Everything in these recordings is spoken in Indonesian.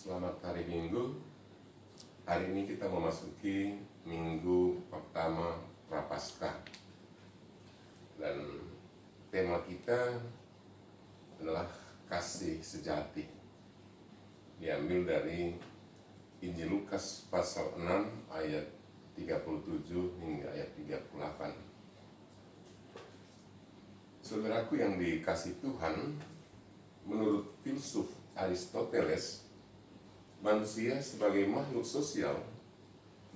Selamat hari Minggu. Hari ini kita memasuki minggu pertama Prapaskah. Dan tema kita adalah kasih sejati. Diambil dari Injil Lukas pasal 6 ayat 37 hingga ayat 38. Saudaraku yang dikasih Tuhan, menurut filsuf Aristoteles, manusia sebagai makhluk sosial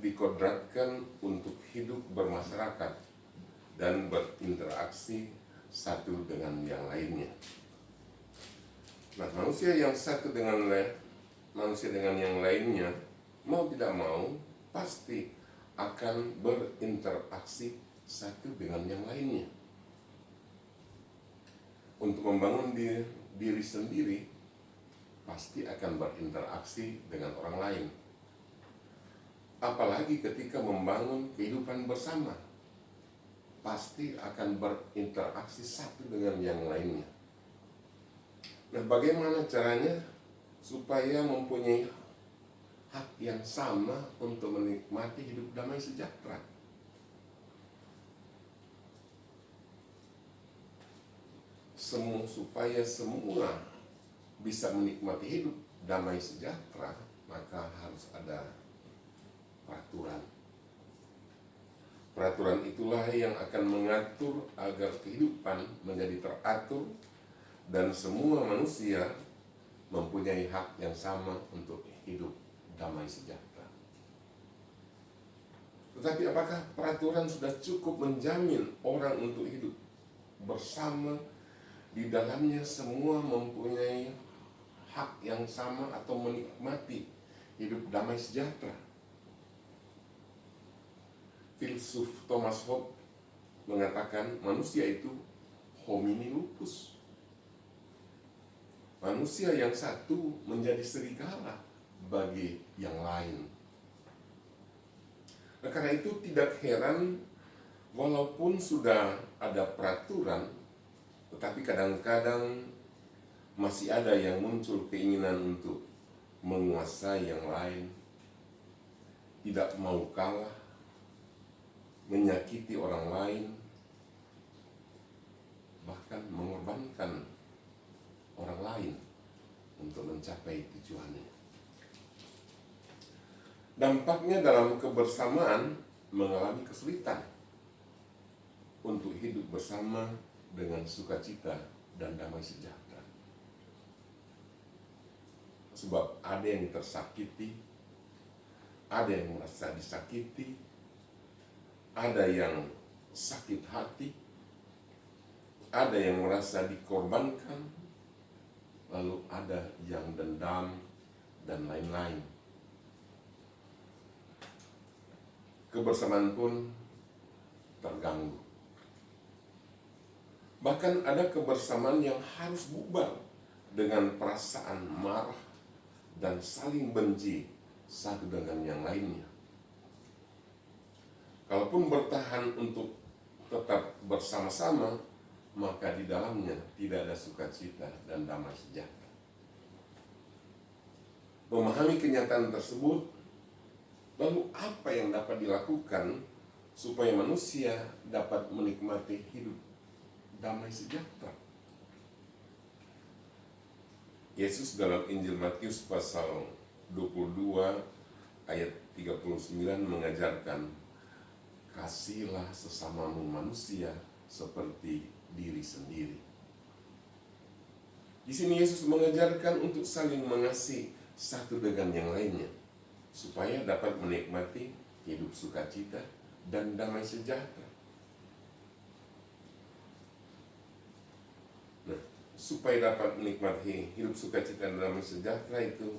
dikodratkan untuk hidup bermasyarakat dan berinteraksi satu dengan yang lainnya. Nah, manusia yang satu dengan yang lainnya, mau tidak mau, pasti akan berinteraksi satu dengan yang lainnya. Untuk membangun diri sendiri, pasti akan berinteraksi dengan orang lain. Apalagi ketika membangun kehidupan bersama, pasti akan berinteraksi satu dengan yang lainnya. Nah, bagaimana caranya supaya mempunyai hak yang sama untuk menikmati hidup damai sejahtera? Supaya semua bisa menikmati hidup damai sejahtera, maka harus ada peraturan. Peraturan itulah yang akan mengatur agar kehidupan menjadi teratur dan semua manusia mempunyai hak yang sama untuk hidup damai sejahtera. Tetapi apakah peraturan sudah cukup menjamin orang untuk hidup bersama, di dalamnya semua mempunyai hak yang sama atau menikmati hidup damai sejahtera? Filsuf Thomas Hobbes mengatakan manusia itu homini lupus. Manusia yang satu menjadi serigala bagi yang lain. Nah, karena itu tidak heran walaupun sudah ada peraturan, tetapi kadang-kadang masih ada yang muncul keinginan untuk menguasai yang lain, tidak mau kalah, menyakiti orang lain, bahkan mengorbankan orang lain untuk mencapai tujuannya. Dampaknya dalam kebersamaan mengalami kesulitan untuk hidup bersama dengan sukacita dan damai sejahtera. Sebab ada yang tersakiti, ada yang merasa disakiti, ada yang sakit hati, ada yang merasa dikorbankan, lalu ada yang dendam, dan lain-lain. Kebersamaan pun terganggu. Bahkan ada kebersamaan yang harus bubar dengan perasaan marah dan saling benci satu dengan yang lainnya. Kalaupun bertahan untuk tetap bersama-sama, maka di dalamnya tidak ada sukacita dan damai sejahtera. Memahami kenyataan tersebut, lalu apa yang dapat dilakukan supaya manusia dapat menikmati hidup damai sejahtera? Yesus dalam Injil Matius pasal 22 ayat 39 mengajarkan, kasihilah sesamamu manusia seperti diri sendiri. Di sini Yesus mengajarkan untuk saling mengasihi satu dengan yang lainnya, supaya dapat menikmati hidup sukacita dan damai sejahtera. Nah, supaya dapat menikmati hidup sukacita dan damai sejahtera itu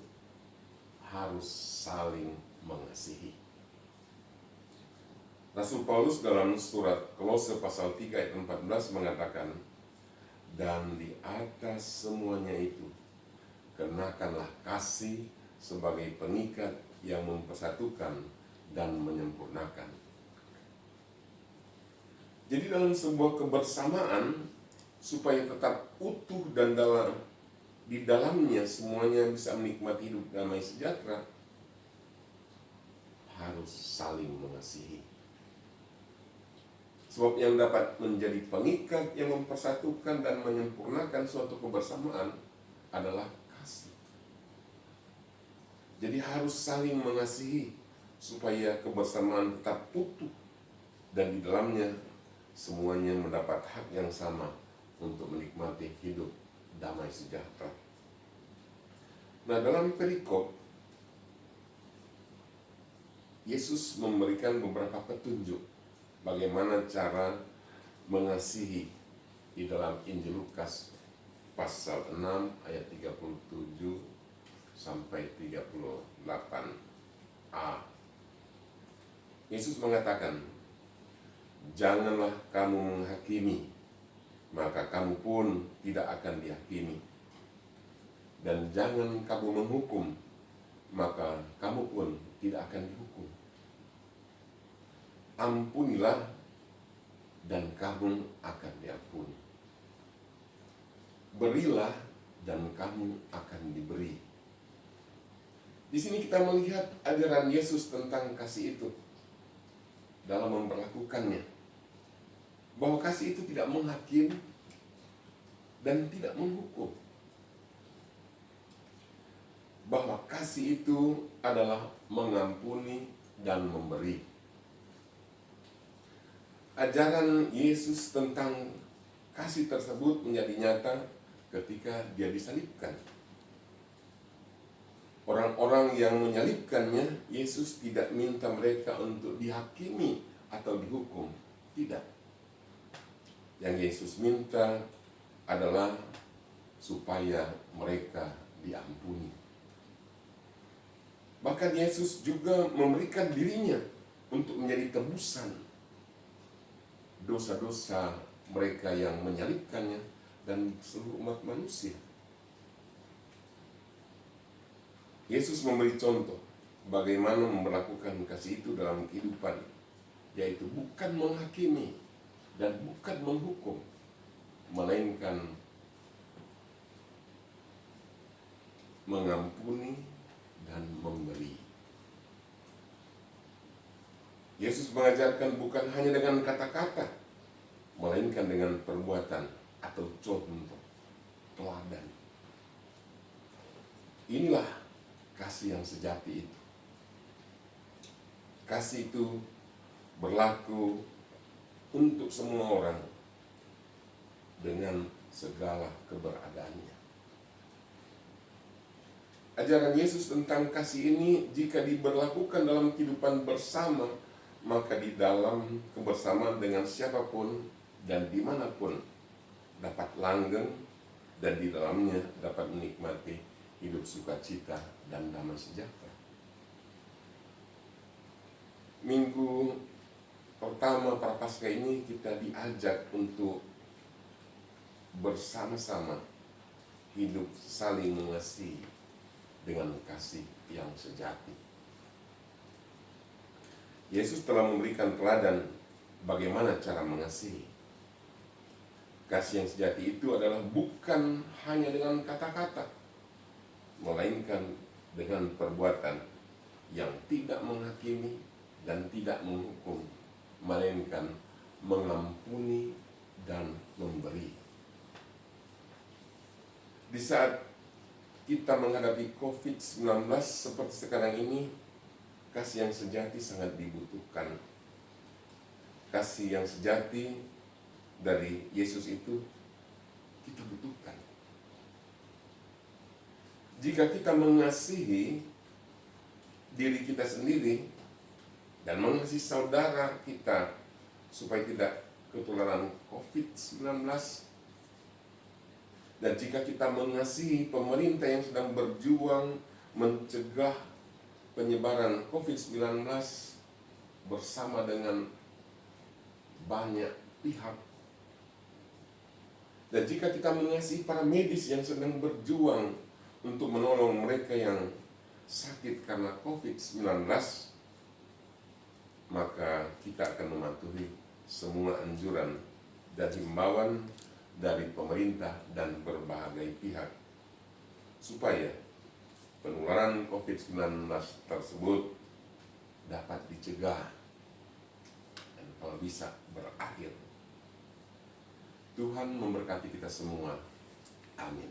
harus saling mengasihi. Rasul Paulus dalam surat Kolose pasal 3 ayat 14 mengatakan, dan di atas semuanya itu, kenakanlah kasih sebagai pengikat yang mempersatukan dan menyempurnakan. Jadi dalam sebuah kebersamaan, supaya tetap utuh dan dalam di dalamnya semuanya bisa menikmati hidup damai sejahtera, harus saling mengasihi. Sebab yang dapat menjadi pengikat yang mempersatukan dan menyempurnakan suatu kebersamaan adalah kasih. Jadi harus saling mengasihi supaya kebersamaan tetap utuh dan di dalamnya semuanya mendapat hak yang sama untuk menikmati hidup damai sejahtera. Nah, dalam perikop Yesus memberikan beberapa petunjuk bagaimana cara mengasihi di dalam Injil Lukas pasal 6 ayat 37 sampai 38a. Yesus mengatakan, "Janganlah kamu menghakimi, maka kamu pun tidak akan dihakimi. Dan jangan kamu menghukum, maka kamu pun tidak akan dihukum. Ampunilah, dan kamu akan diampuni. Berilah, dan kamu akan diberi." Di sini kita melihat ajaran Yesus tentang kasih itu dalam memperlakukannya. Bahwa kasih itu tidak menghakimi dan tidak menghukum. Bahwa kasih itu adalah mengampuni dan memberi. Ajaran Yesus tentang kasih tersebut menjadi nyata ketika dia disalibkan. Orang-orang yang menyalibkannya, Yesus tidak minta mereka untuk dihakimi atau dihukum. Tidak. Yang Yesus minta adalah supaya mereka diampuni. Bahkan Yesus juga memberikan dirinya untuk menjadi tebusan dosa-dosa mereka yang menyalibkannya dan seluruh umat manusia. Yesus memberi contoh bagaimana memperlakukan kasih itu dalam kehidupan, yaitu bukan menghakimi dan bukan menghukum, melainkan mengampuni dan memberi. Yesus mengajarkan bukan hanya dengan kata-kata, melainkan dengan perbuatan atau contoh, teladan. Inilah kasih yang sejati itu. Kasih itu berlaku untuk semua orang dengan segala keberadaannya. Ajaran Yesus tentang kasih ini jika diberlakukan dalam kehidupan bersama, maka di dalam kebersamaan dengan siapapun dan dimanapun dapat langgeng dan di dalamnya dapat menikmati hidup sukacita dan damai sejahtera. Minggu pertama Prapaskah ini kita diajak untuk bersama-sama hidup saling mengasihi dengan kasih yang sejati. Yesus telah memberikan teladan bagaimana cara mengasihi. Kasih yang sejati itu adalah bukan hanya dengan kata-kata, melainkan dengan perbuatan yang tidak menghakimi dan tidak menghukum, melainkan mengampuni dan memberi. Di saat kita menghadapi COVID-19 seperti sekarang ini, kasih yang sejati sangat dibutuhkan. Kasih yang sejati dari Yesus itu kita butuhkan. Jika kita mengasihi diri kita sendiri dan mengasihi saudara kita supaya tidak ketularan COVID-19, dan jika kita mengasihi pemerintah yang sedang berjuang mencegah penyebaran COVID-19 bersama dengan banyak pihak, dan jika kita mengasihi para medis yang sedang berjuang untuk menolong mereka yang sakit karena COVID-19, maka kita akan mematuhi semua anjuran dan himbauan dari pemerintah dan berbagai pihak supaya penularan COVID-19 tersebut dapat dicegah dan kalau bisa berakhir. Tuhan memberkati kita semua. Amin.